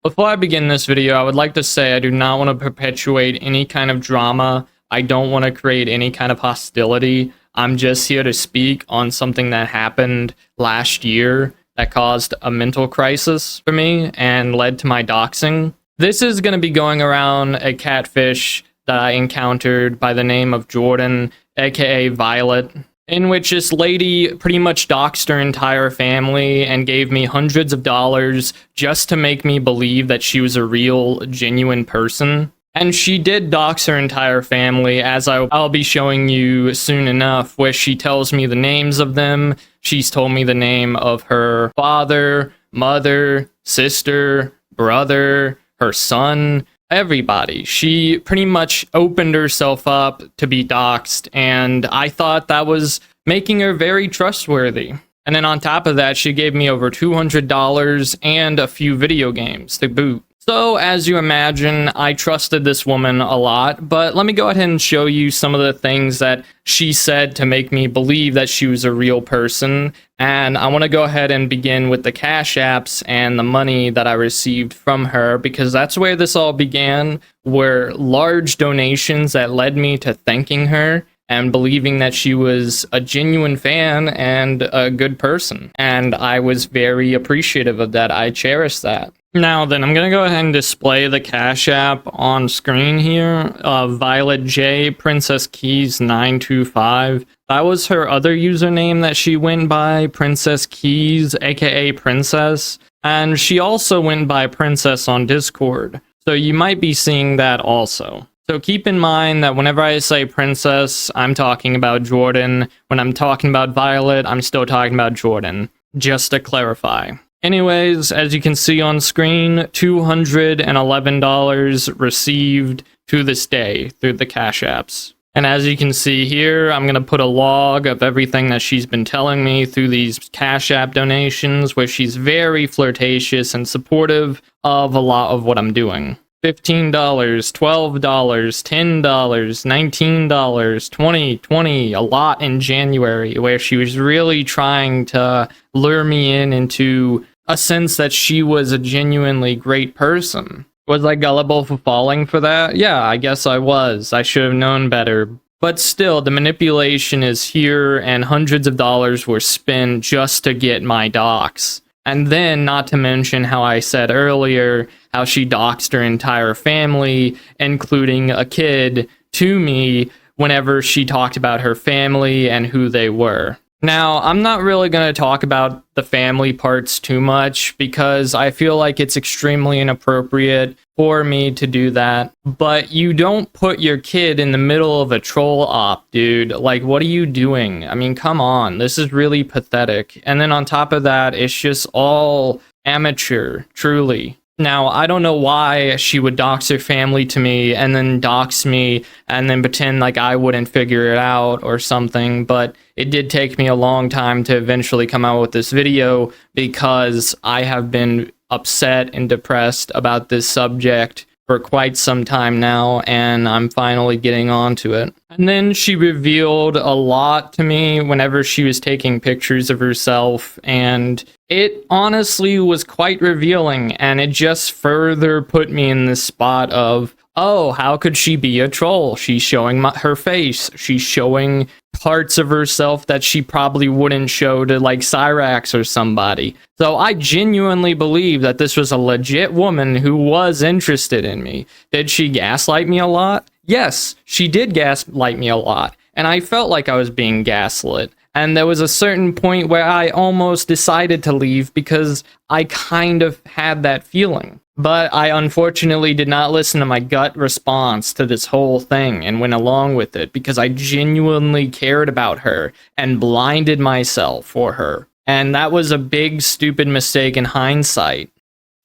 Before I begin this video, I would like to say I do not want to perpetuate any kind of drama. I don't want to create any kind of hostility. I'm just here to speak on something that happened last year that caused a mental crisis for me and led to my doxing. This is going to be going around a catfish that I encountered by the name of Jordan, aka Violet, in which this lady pretty much doxed her entire family and gave me hundreds of dollars just to make me believe that she was a real, genuine person. And she did dox her entire family, as I'll be showing you soon enough, where she tells me the names of them. She's told me the name of her father, mother, sister, brother, her son, everybody. She pretty much opened herself up to be doxed, and I thought that was making her very trustworthy. And then on top of that, she gave me over $200 and a few video games to boot. So, as you imagine, I trusted this woman a lot, but let me go ahead and show you some of the things that she said to make me believe that she was a real person. And I want to go ahead and begin with the cash apps and the money that I received from her, because that's where this all began, were large donations that led me to thanking her and believing that she was a genuine fan and a good person. And I was very appreciative of that. I cherish that. Now then, I'm going to go ahead and display the Cash App on screen here. Violet J, Princess Keys 925. That was her other username that she went by, Princess Keys, aka Princess. And she also went by Princess on Discord. So you might be seeing that also. So keep in mind that whenever I say Princess, I'm talking about Jordan. When I'm talking about Violet, I'm still talking about Jordan. Just to clarify. Anyways, as you can see on screen, $211 received to this day through the Cash Apps. And as you can see here, I'm going to put a log of everything that she's been telling me through these Cash App donations, where she's very flirtatious and supportive of a lot of what I'm doing. $15, $12, $10, $19, $20, $20, a lot in January, where she was really trying to lure me into a sense that she was a genuinely great person. Was I gullible for falling for that? Yeah, I guess I was. I should have known better. But still, the manipulation is here, and hundreds of dollars were spent just to get my docs. And then, not to mention how I said earlier, how she doxed her entire family, including a kid, to me whenever she talked about her family and who they were. Now, I'm not really going to talk about the family parts too much, because I feel like it's extremely inappropriate for me to do that. But you don't put your kid in the middle of a troll op, dude. Like, what are you doing? I mean, come on. This is really pathetic. And then on top of that, it's just all amateur, truly. Now, I don't know why she would dox her family to me and then dox me and then pretend like I wouldn't figure it out or something, but it did take me a long time to eventually come out with this video, because I have been upset and depressed about this subject for quite some time now, and I'm finally getting onto it. And then she revealed a lot to me whenever she was taking pictures of herself, and it honestly was quite revealing, and it just further put me in this spot of, oh, how could she be a troll? She's showing her face. She's showing parts of herself that she probably wouldn't show to, like, Cyrax or somebody. So I genuinely believe that this was a legit woman who was interested in me. Did she gaslight me a lot? Yes, she did gaslight me a lot, and I felt like I was being gaslit. And there was a certain point where I almost decided to leave, because I kind of had that feeling. But I unfortunately did not listen to my gut response to this whole thing and went along with it, because I genuinely cared about her and blinded myself for her. And that was a big, stupid mistake in hindsight.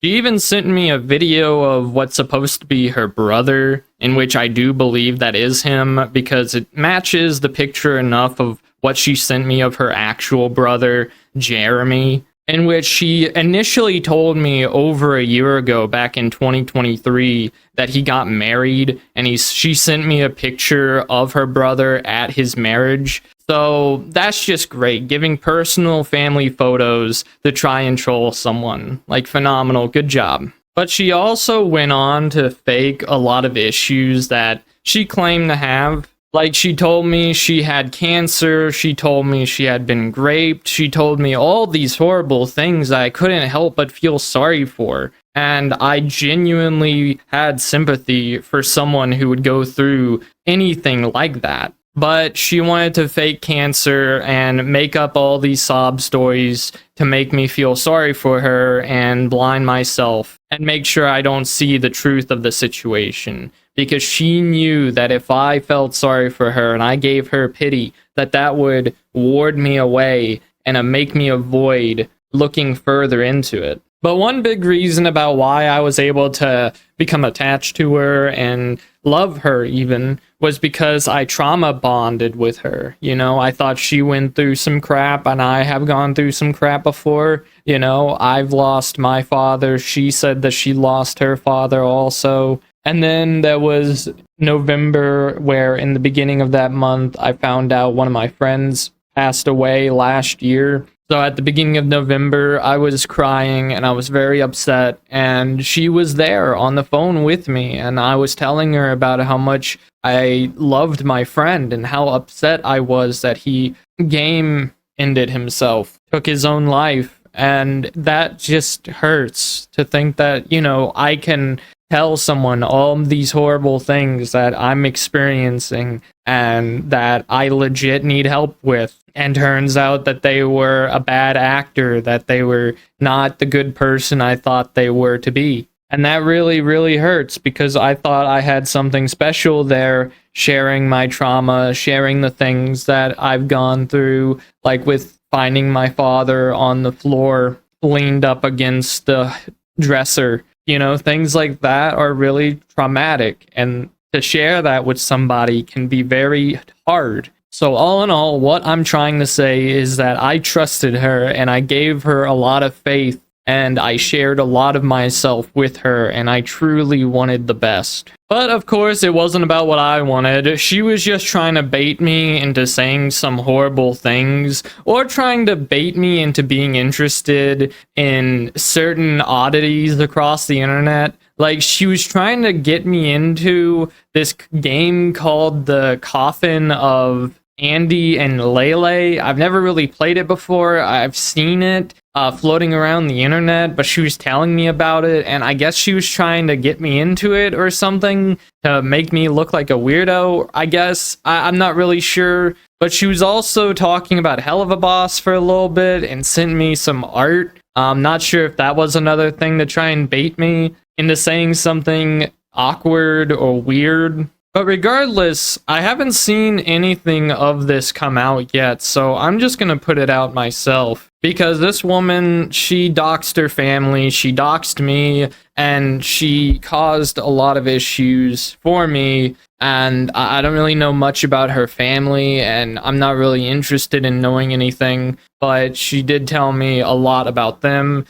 She even sent me a video of what's supposed to be her brother, in which I do believe that is him, because it matches the picture enough of what she sent me of her actual brother, Jeremy, in which she initially told me over a year ago, back in 2023, that he got married, and she sent me a picture of her brother at his marriage. So that's just great, giving personal family photos to try and troll someone. Like, phenomenal, good job. But she also went on to fake a lot of issues that she claimed to have. Like, she told me she had cancer, she told me she had been raped, she told me all these horrible things I couldn't help but feel sorry for. And I genuinely had sympathy for someone who would go through anything like that. But she wanted to fake cancer and make up all these sob stories to make me feel sorry for her and blind myself and make sure I don't see the truth of the situation. Because she knew that if I felt sorry for her and I gave her pity, that would ward me away and make me avoid looking further into it. But one big reason about why I was able to become attached to her and love her even was because I trauma bonded with her. You know, I thought she went through some crap and I have gone through some crap before. You know, I've lost my father. She said that she lost her father also. And then there was November, where in the beginning of that month, I found out one of my friends passed away last year. So at the beginning of November, I was crying and I was very upset. And she was there on the phone with me. And I was telling her about how much I loved my friend and how upset I was that he game ended himself, took his own life. And that just hurts to think that, you know, I can tell someone all these horrible things that I'm experiencing and that I legit need help with. And turns out that they were a bad actor, that they were not the good person I thought they were to be. And that really, really hurts because I thought I had something special there, sharing my trauma, sharing the things that I've gone through, like with finding my father on the floor, leaned up against the dresser. You know, things like that are really traumatic, and to share that with somebody can be very hard. So all in all, what I'm trying to say is that I trusted her and I gave her a lot of faith and I shared a lot of myself with her and I truly wanted the best. But of course, it wasn't about what I wanted. She was just trying to bait me into saying some horrible things or trying to bait me into being interested in certain oddities across the internet. Like, she was trying to get me into this game called The Coffin of Andy and Lele. I've never really played it before. I've seen it floating around the internet, but she was telling me about it, and I guess she was trying to get me into it or something to make me look like a weirdo, I guess. I'm not really sure. But she was also talking about Hell of a Boss for a little bit and sent me some art. I'm not sure if that was another thing to try and bait me into saying something awkward or weird. But regardless, I haven't seen anything of this come out yet, so I'm just gonna put it out myself. Because this woman, she doxed her family, she doxed me, and she caused a lot of issues for me. And I don't really know much about her family, and I'm not really interested in knowing anything, but she did tell me a lot about them.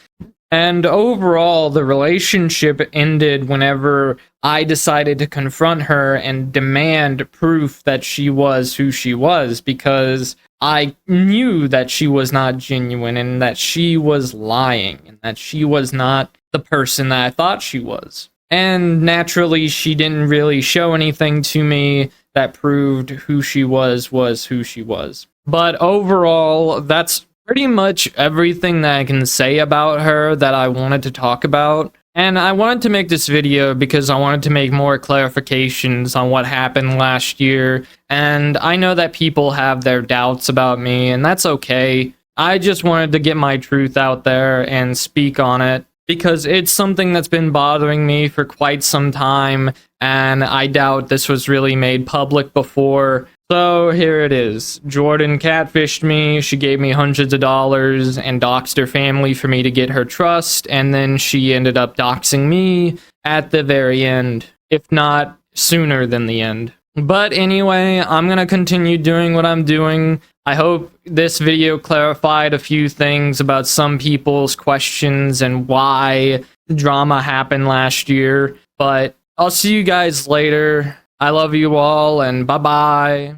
And overall, the relationship ended whenever I decided to confront her and demand proof that she was who she was, because I knew that she was not genuine and that she was lying and that she was not the person that I thought she was. And naturally, she didn't really show anything to me that proved who she was who she was. But overall, that's pretty much everything that I can say about her that I wanted to talk about. And I wanted to make this video because I wanted to make more clarifications on what happened last year. And I know that people have their doubts about me, and that's okay. I just wanted to get my truth out there and speak on it, because it's something that's been bothering me for quite some time, and I doubt this was really made public before. So here it is. Jordan catfished me, she gave me hundreds of dollars and doxed her family for me to get her trust, and then she ended up doxing me at the very end, if not sooner than the end. But anyway, I'm gonna continue doing what I'm doing. I hope this video clarified a few things about some people's questions and why the drama happened last year. But I'll see you guys later. I love you all, and bye-bye.